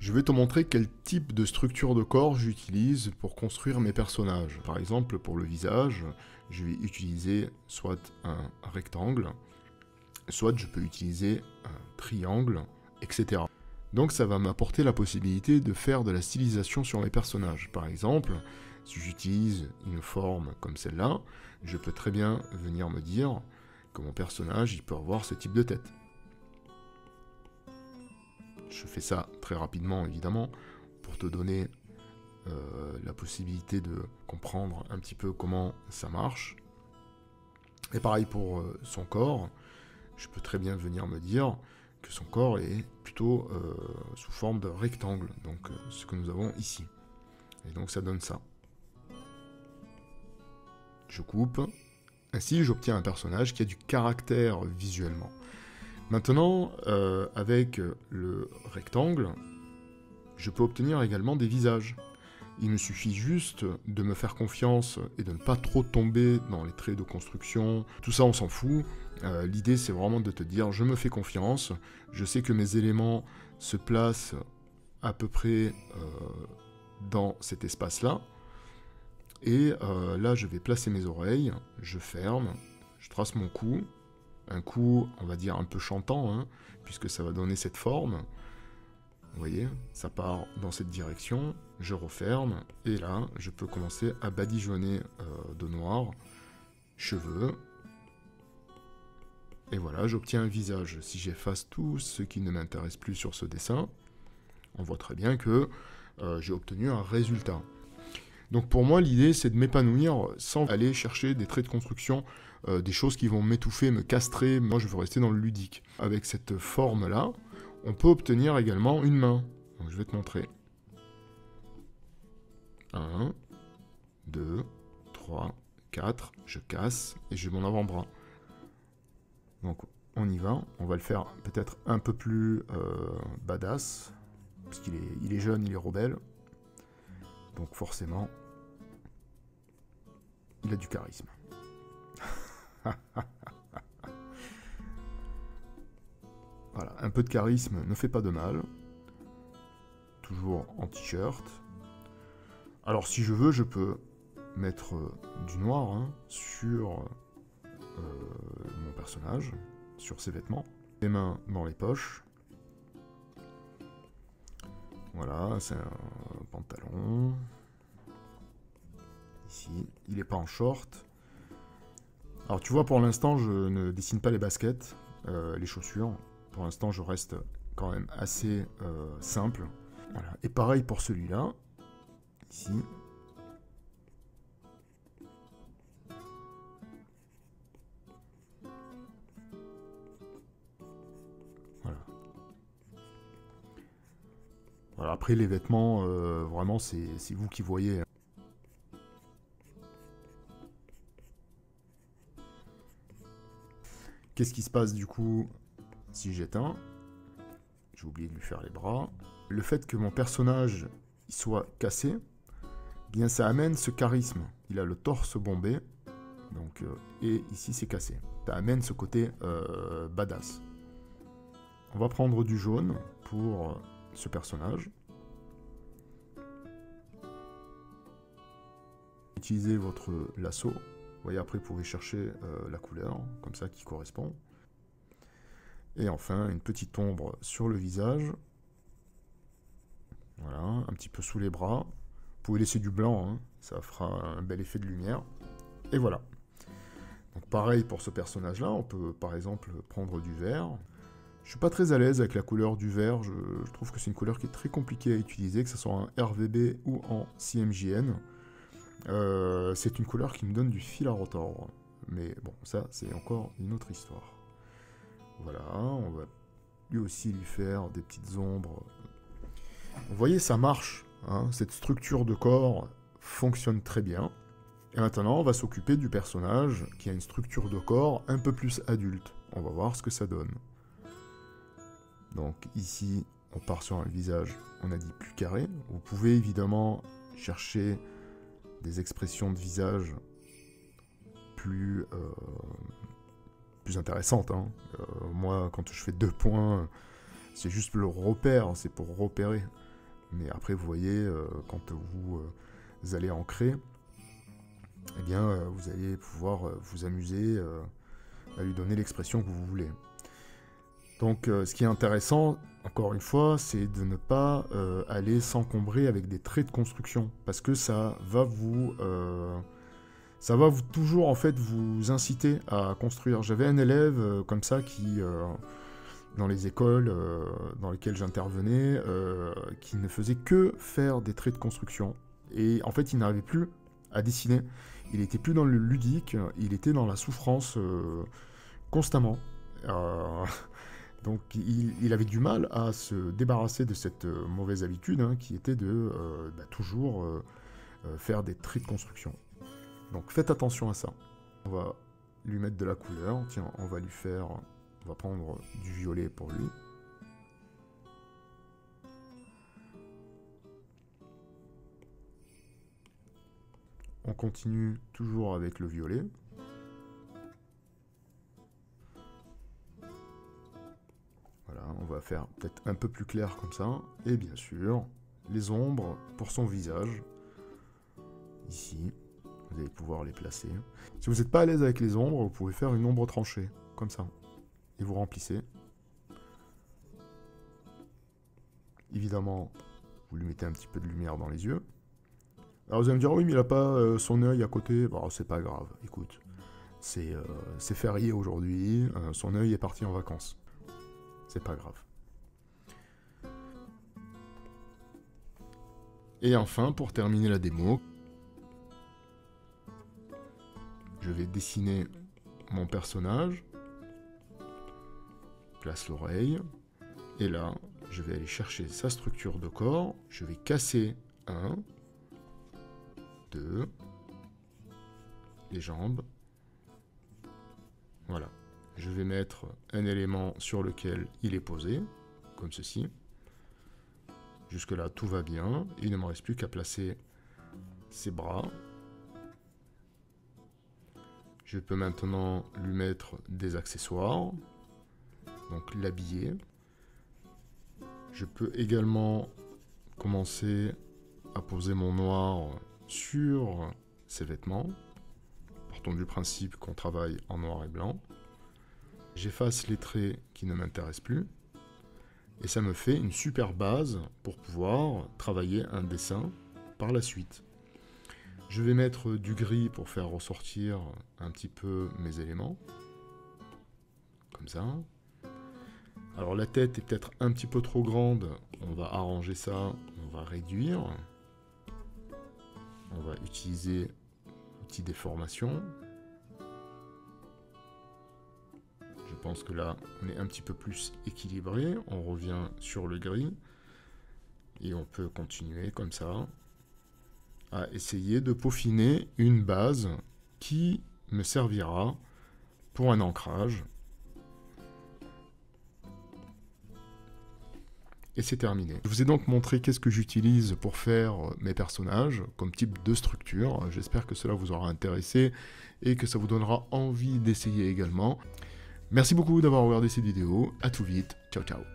Je vais te montrer quel type de structure de corps j'utilise pour construire mes personnages. Par exemple, pour le visage, je vais utiliser soit un rectangle, soit je peux utiliser un triangle, etc. Donc ça va m'apporter la possibilité de faire de la stylisation sur mes personnages. Par exemple, si j'utilise une forme comme celle-là, je peux très bien venir me dire que mon personnage il peut avoir ce type de tête. Je fais ça très rapidement, évidemment, pour te donner la possibilité de comprendre un petit peu comment ça marche. Et pareil pour son corps, je peux très bien venir me dire que son corps est plutôt sous forme de rectangle, donc ce que nous avons ici. Et donc ça donne ça. Je coupe. Ainsi, j'obtiens un personnage qui a du caractère visuellement. Maintenant, avec le rectangle, je peux obtenir également des visages. Il me suffit juste de me faire confiance et de ne pas trop tomber dans les traits de construction. Tout ça, on s'en fout. L'idée, c'est vraiment de te dire, je me fais confiance, je sais que mes éléments se placent à peu près dans cet espace-là. Et là, je vais placer mes oreilles, je ferme, je trace mon cou. Un cou, on va dire, un peu chantant, hein, puisque ça va donner cette forme. Vous voyez, ça part dans cette direction, je referme, et là, je peux commencer à badigeonner de noir, cheveux, et voilà, j'obtiens un visage. Si j'efface tout ce qui ne m'intéresse plus sur ce dessin, on voit très bien que j'ai obtenu un résultat. Donc pour moi, l'idée, c'est de m'épanouir sans aller chercher des traits de construction, des choses qui vont m'étouffer, me castrer. Moi, je veux rester dans le ludique. Avec cette forme-là, on peut obtenir également une main. Donc je vais te montrer. 1, 2, 3, 4, je casse et j'ai mon avant-bras. Donc on y va, on va le faire peut-être un peu plus badass, parce qu'il est jeune, il est rebelle. Donc forcément, il a du charisme. Voilà, un peu de charisme ne fait pas de mal. Toujours en t-shirt. Alors si je veux, je peux mettre du noir hein, sur mon personnage, sur ses vêtements. Les mains dans les poches. Voilà, c'est un pantalon. Ici, il n'est pas en short. Alors tu vois, pour l'instant, je ne dessine pas les baskets, les chaussures. Pour l'instant, je reste quand même assez simple. Voilà. Et pareil pour celui-là. Ici. Voilà. Voilà. Après, les vêtements, vraiment, c'est vous qui voyez. Qu'est-ce qui se passe du coup si j'éteins? J'ai oublié de lui faire les bras. Le fait que mon personnage il soit cassé, eh bien ça amène ce charisme. Il a le torse bombé, donc, et ici c'est cassé. Ça amène ce côté badass. On va prendre du jaune pour ce personnage. Utilisez votre lasso. Vous voyez, après, vous pouvez chercher la couleur, comme ça, qui correspond. Et enfin, une petite ombre sur le visage. Voilà, un petit peu sous les bras. Vous pouvez laisser du blanc, hein, ça fera un bel effet de lumière. Et voilà. Donc pareil pour ce personnage-là, on peut par exemple prendre du vert. Je suis pas très à l'aise avec la couleur du vert, je trouve que c'est une couleur qui est très compliquée à utiliser, que ce soit en RVB ou en CMJN. C'est une couleur qui me donne du fil à retordre. Mais bon, ça, c'est encore une autre histoire. Voilà, on va lui aussi lui faire des petites ombres. Vous voyez, ça marche. Hein, cette structure de corps fonctionne très bien. Et maintenant, on va s'occuper du personnage qui a une structure de corps un peu plus adulte. On va voir ce que ça donne. Donc ici, on part sur un visage, on a dit plus carré. Vous pouvez évidemment chercher des expressions de visage plus intéressantes. Hein. Moi, quand je fais 2 points, c'est juste le repère, c'est pour repérer. Mais après, vous voyez, quand vous allez ancrer, eh bien, vous allez pouvoir vous amuser à lui donner l'expression que vous voulez. Donc, ce qui est intéressant, encore une fois, c'est de ne pas aller s'encombrer avec des traits de construction, parce que ça va vous toujours en fait vous inciter à construire. J'avais un élève comme ça qui, dans les écoles dans lesquelles j'intervenais, qui ne faisait que faire des traits de construction. Et en fait, il n'arrivait plus à dessiner. Il était plus dans le ludique, il était dans la souffrance constamment. Donc il avait du mal à se débarrasser de cette mauvaise habitude qui était de toujours faire des traits de construction. Donc faites attention à ça. On va lui mettre de la couleur. Tiens, on va prendre du violet pour lui. On continue toujours avec le violet. Voilà, on va faire peut-être un peu plus clair comme ça. Et bien sûr, les ombres pour son visage. Ici, vous allez pouvoir les placer. Si vous n'êtes pas à l'aise avec les ombres, vous pouvez faire une ombre tranchée, comme ça. Et vous remplissez. Évidemment, vous lui mettez un petit peu de lumière dans les yeux. Alors vous allez me dire, oui, mais il n'a pas son œil à côté. Bon, c'est pas grave, écoute. C'est férié aujourd'hui, son œil est parti en vacances. C'est pas grave. Et enfin, pour terminer la démo, je vais dessiner mon personnage. Place l'oreille. Et là, je vais aller chercher sa structure de corps. Je vais casser 1, 2, les jambes. Voilà. Je vais mettre un élément sur lequel il est posé, comme ceci. Jusque-là, tout va bien. Il ne me reste plus qu'à placer ses bras. Je peux maintenant lui mettre des accessoires, donc l'habiller. Je peux également commencer à poser mon noir sur ses vêtements. Partons du principe qu'on travaille en noir et blanc. J'efface les traits qui ne m'intéressent plus. Et ça me fait une super base pour pouvoir travailler un dessin par la suite. Je vais mettre du gris pour faire ressortir un petit peu mes éléments. Comme ça. Alors la tête est peut-être un petit peu trop grande. On va arranger ça, on va réduire. On va utiliser l'outil déformation. Je pense que là, on est un petit peu plus équilibré. On revient sur le gris. Et on peut continuer comme ça à essayer de peaufiner une base qui me servira pour un ancrage. Et c'est terminé. Je vous ai donc montré qu'est-ce que j'utilise pour faire mes personnages comme type de structure. J'espère que cela vous aura intéressé et que ça vous donnera envie d'essayer également. Merci beaucoup d'avoir regardé cette vidéo. À tout vite. Ciao, ciao.